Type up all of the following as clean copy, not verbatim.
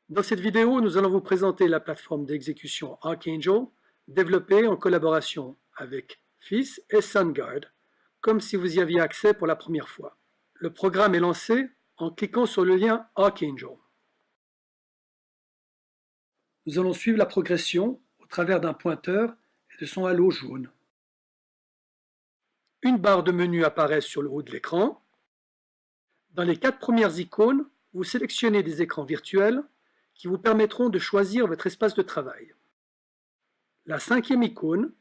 Dans cette vidéo, nous allons vous présenter la plateforme d'exécution Archangel, développée en collaboration avec FIS et SunGuard, comme si vous y aviez accès pour la première fois. Le programme est lancé en cliquant sur le lien Archangel. Nous allons suivre la progression au travers d'un pointeur et de son halo jaune. Une barre de menu apparaît sur le haut de l'écran. Dans les 4 premières icônes, vous sélectionnez des écrans virtuels qui vous permettront de choisir votre espace de travail. La 5e icône,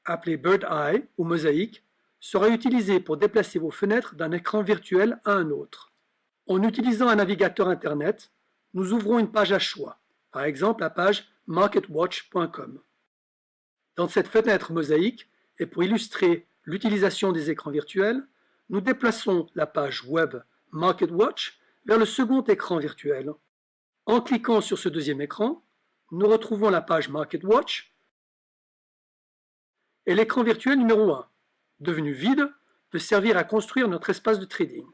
appelée Bird Eye ou Mosaïque, sera utilisée pour déplacer vos fenêtres d'un écran virtuel à un autre. En utilisant un navigateur Internet, nous ouvrons une page à choix, par exemple la page marketwatch.com. Dans cette fenêtre Mosaïque, et pour illustrer l'utilisation des écrans virtuels, nous déplaçons la page web MarketWatch vers le second écran virtuel. En cliquant sur ce deuxième écran, nous retrouvons la page MarketWatch et l'écran virtuel numéro 1, devenu vide, peut servir à construire notre espace de trading.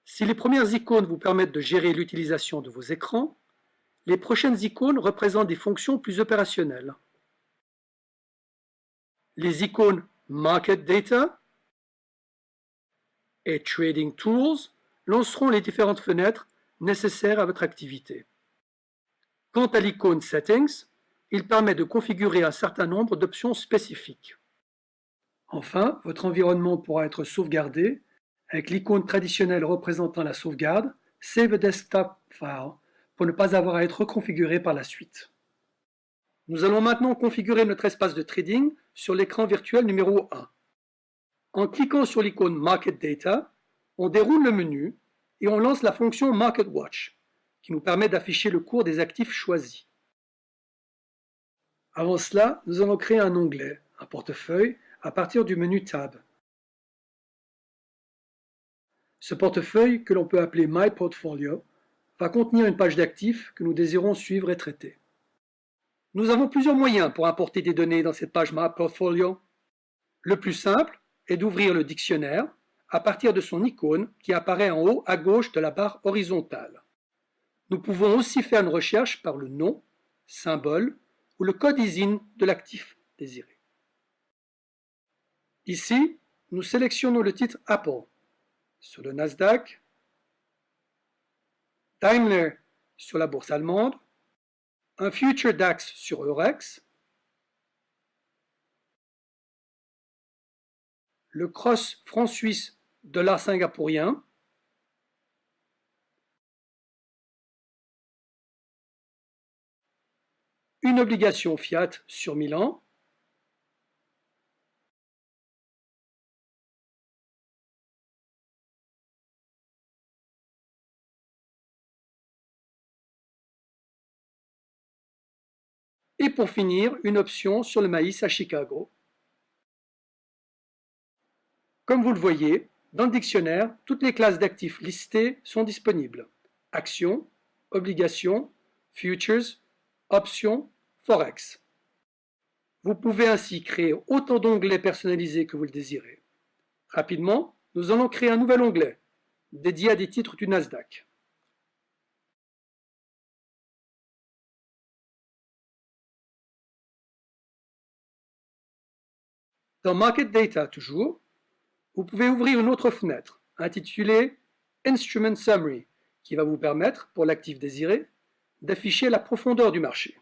Si les premières icônes vous permettent de gérer l'utilisation de vos écrans, les prochaines icônes représentent des fonctions plus opérationnelles. Les icônes Market Data et Trading Tools lanceront les différentes fenêtres nécessaires à votre activité. Quant à l'icône Settings, il permet de configurer un certain nombre d'options spécifiques. Enfin, votre environnement pourra être sauvegardé avec l'icône traditionnelle représentant la sauvegarde Save a Desktop File pour ne pas avoir à être reconfiguré par la suite. Nous allons maintenant configurer notre espace de trading sur l'écran virtuel numéro 1. En cliquant sur l'icône Market Data, on déroule le menu et on lance la fonction Market Watch, qui nous permet d'afficher le cours des actifs choisis. Avant cela, nous allons créer un onglet, un portefeuille, à partir du menu Tab. Ce portefeuille, que l'on peut appeler My Portfolio, va contenir une page d'actifs que nous désirons suivre et traiter. Nous avons plusieurs moyens pour importer des données dans cette page My Portfolio. Le plus simple est d'ouvrir le dictionnaire à partir de son icône qui apparaît en haut à gauche de la barre horizontale. Nous pouvons aussi faire une recherche par le nom, symbole ou le code ISIN de l'actif désiré. Ici, nous sélectionnons le titre Apple sur le Nasdaq, Daimler sur la bourse allemande, un future DAX sur Eurex, le cross franc-suisse dollar singapourien, une obligation Fiat sur Milan, et pour finir, une option sur le maïs à Chicago. Comme vous le voyez, dans le dictionnaire, toutes les classes d'actifs listées sont disponibles. Actions, obligations, futures, options, forex. Vous pouvez ainsi créer autant d'onglets personnalisés que vous le désirez. Rapidement, nous allons créer un nouvel onglet dédié à des titres du Nasdaq. Dans Market Data toujours, vous pouvez ouvrir une autre fenêtre intitulée Instrument Summary qui va vous permettre, pour l'actif désiré, d'afficher la profondeur du marché.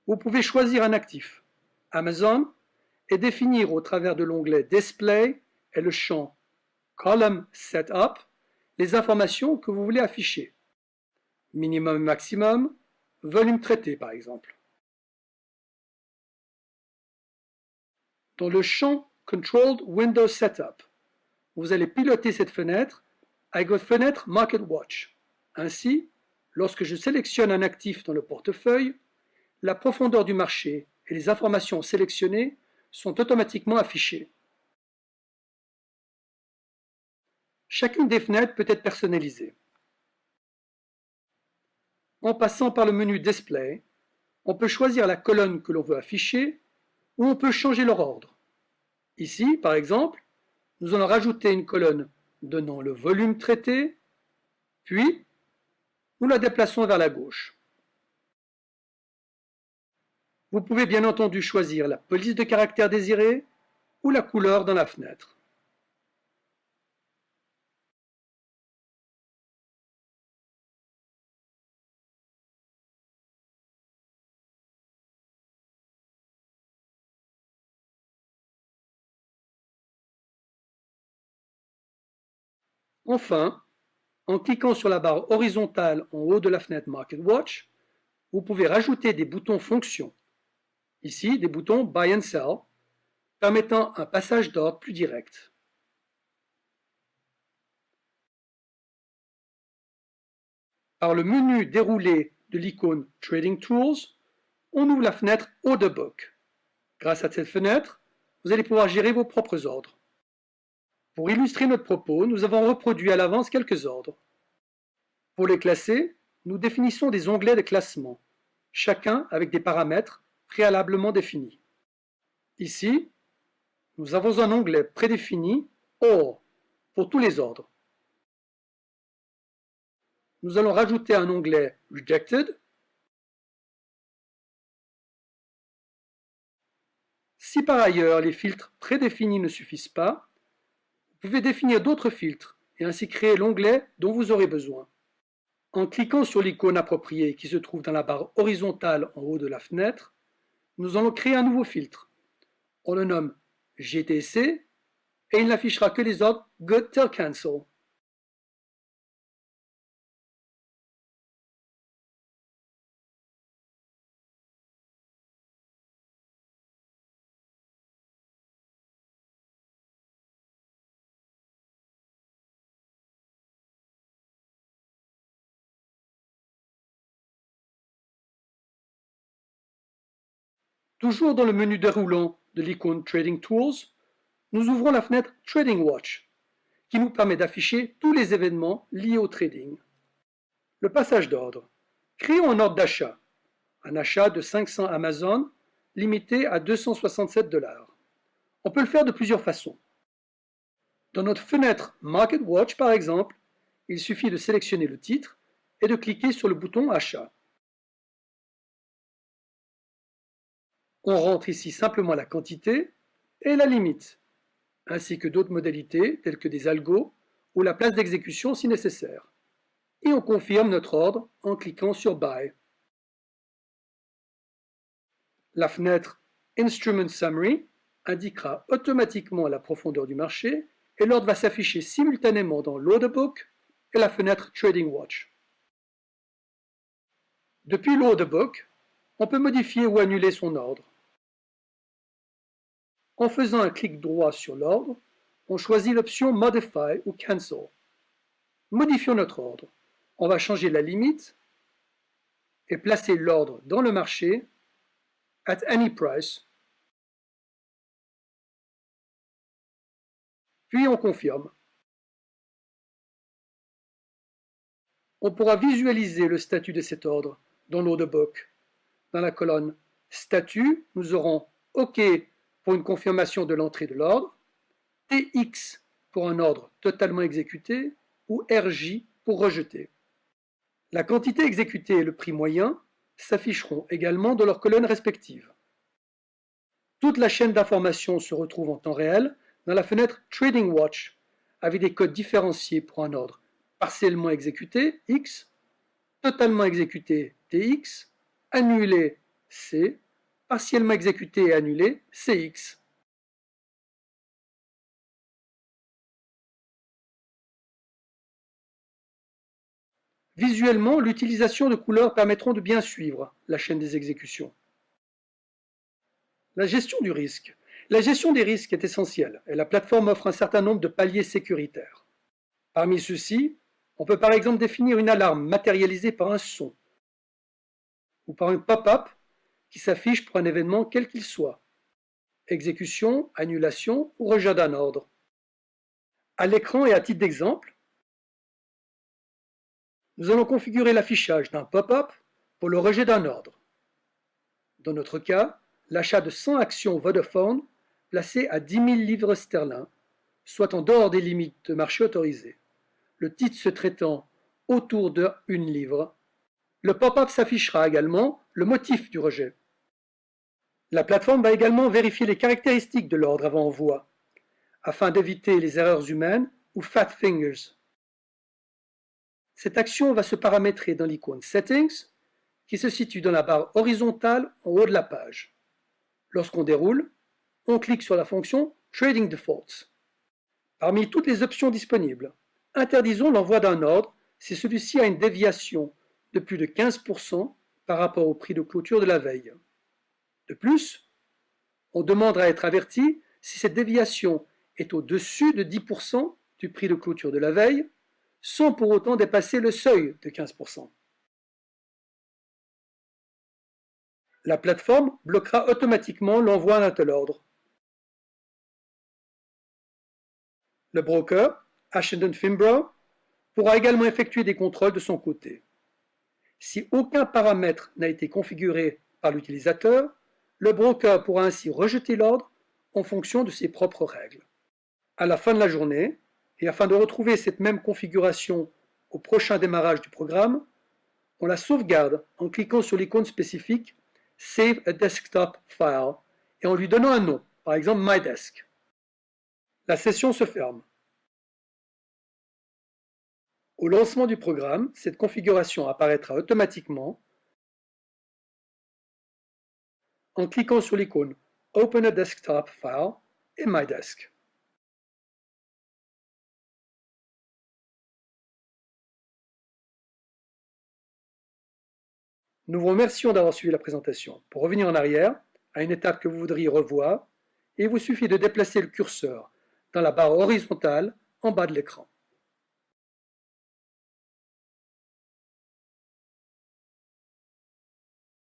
Vous pouvez choisir un actif, Amazon, et définir au travers de l'onglet Display et le champ Column Setup les informations que vous voulez afficher. Minimum et maximum, volume traité par exemple. Dans le champ Controlled Window Setup, vous allez piloter cette fenêtre avec votre fenêtre Market Watch. Ainsi, lorsque je sélectionne un actif dans le portefeuille, la profondeur du marché et les informations sélectionnées sont automatiquement affichées. Chacune des fenêtres peut être personnalisée. En passant par le menu Display, on peut choisir la colonne que l'on veut afficher ou on peut changer leur ordre. Ici, par exemple, nous allons rajouter une colonne donnant le volume traité, puis nous la déplaçons vers la gauche. Vous pouvez bien entendu choisir la police de caractère désirée ou la couleur dans la fenêtre. Enfin, en cliquant sur la barre horizontale en haut de la fenêtre MarketWatch, vous pouvez rajouter des boutons fonctions. Ici, des boutons Buy and Sell, permettant un passage d'ordre plus direct. Par le menu déroulé de l'icône Trading Tools, on ouvre la fenêtre Order Book. Grâce à cette fenêtre, vous allez pouvoir gérer vos propres ordres. Pour illustrer notre propos, nous avons reproduit à l'avance quelques ordres. Pour les classer, nous définissons des onglets de classement, chacun avec des paramètres préalablement définis. Ici, nous avons un onglet prédéfini All pour tous les ordres. Nous allons rajouter un onglet Rejected. Si par ailleurs les filtres prédéfinis ne suffisent pas, vous pouvez définir d'autres filtres et ainsi créer l'onglet dont vous aurez besoin. En cliquant sur l'icône appropriée qui se trouve dans la barre horizontale en haut de la fenêtre, nous allons créer un nouveau filtre. On le nomme GTC et il n'affichera que les ordres Good till Cancel. Toujours dans le menu déroulant de l'icône Trading Tools, nous ouvrons la fenêtre Trading Watch, qui nous permet d'afficher tous les événements liés au trading. Le passage d'ordre. Créons un ordre d'achat. Un achat de 500 Amazon, limité à 267 $. On peut le faire de plusieurs façons. Dans notre fenêtre MarketWatch, par exemple, il suffit de sélectionner le titre et de cliquer sur le bouton Achat. On rentre ici simplement la quantité et la limite, ainsi que d'autres modalités telles que des algos ou la place d'exécution si nécessaire. Et on confirme notre ordre en cliquant sur Buy. La fenêtre Instrument Summary indiquera automatiquement la profondeur du marché et l'ordre va s'afficher simultanément dans l'Order Book et la fenêtre Trading Watch. Depuis l'Order Book, on peut modifier ou annuler son ordre. En faisant un clic droit sur l'ordre, on choisit l'option Modify ou Cancel. Modifions notre ordre. On va changer la limite et placer l'ordre dans le marché at any price. Puis on confirme. On pourra visualiser le statut de cet ordre dans l'Order Book. Dans la colonne Statut, nous aurons OK pour une confirmation de l'entrée de l'ordre, TX pour un ordre totalement exécuté ou RJ pour rejeter. La quantité exécutée et le prix moyen s'afficheront également dans leurs colonnes respectives. Toute la chaîne d'informations se retrouve en temps réel dans la fenêtre Trading Watch avec des codes différenciés pour un ordre partiellement exécuté X, totalement exécuté TX, annulé C, partiellement exécuté et annulé CX. Visuellement, l'utilisation de couleurs permettront de bien suivre la chaîne des exécutions. La gestion du risque. La gestion des risques est essentielle et la plateforme offre un certain nombre de paliers sécuritaires. Parmi ceux-ci, on peut par exemple définir une alarme matérialisée par un son ou par un pop-up qui s'affiche pour un événement quel qu'il soit. Exécution, annulation ou rejet d'un ordre. À l'écran et à titre d'exemple, nous allons configurer l'affichage d'un pop-up pour le rejet d'un ordre. Dans notre cas, l'achat de 100 actions Vodafone placées à 10 000 livres sterling soit en dehors des limites de marché autorisées. Le titre se traitant autour de 1 livre, le pop-up s'affichera également le motif du rejet. La plateforme va également vérifier les caractéristiques de l'ordre avant envoi, afin d'éviter les erreurs humaines ou fat fingers. Cette action va se paramétrer dans l'icône Settings, qui se situe dans la barre horizontale en haut de la page. Lorsqu'on déroule, on clique sur la fonction Trading Defaults. Parmi toutes les options disponibles, interdisons l'envoi d'un ordre si celui-ci a une déviation de plus de 15% par rapport au prix de clôture de la veille. De plus, on demandera à être averti si cette déviation est au-dessus de 10% du prix de clôture de la veille, sans pour autant dépasser le seuil de 15%. La plateforme bloquera automatiquement l'envoi d'un tel ordre. Le broker, Ascendant Finbrow, pourra également effectuer des contrôles de son côté. Si aucun paramètre n'a été configuré par l'utilisateur, le broker pourra ainsi rejeter l'ordre en fonction de ses propres règles. À la fin de la journée, et afin de retrouver cette même configuration au prochain démarrage du programme, on la sauvegarde en cliquant sur l'icône spécifique Save a Desktop File et en lui donnant un nom, par exemple MyDesk. La session se ferme. Au lancement du programme, cette configuration apparaîtra automatiquement en cliquant sur l'icône Open a Desktop File et MyDesk. Nous vous remercions d'avoir suivi la présentation. Pour revenir en arrière, à une étape que vous voudriez revoir, il vous suffit de déplacer le curseur dans la barre horizontale en bas de l'écran.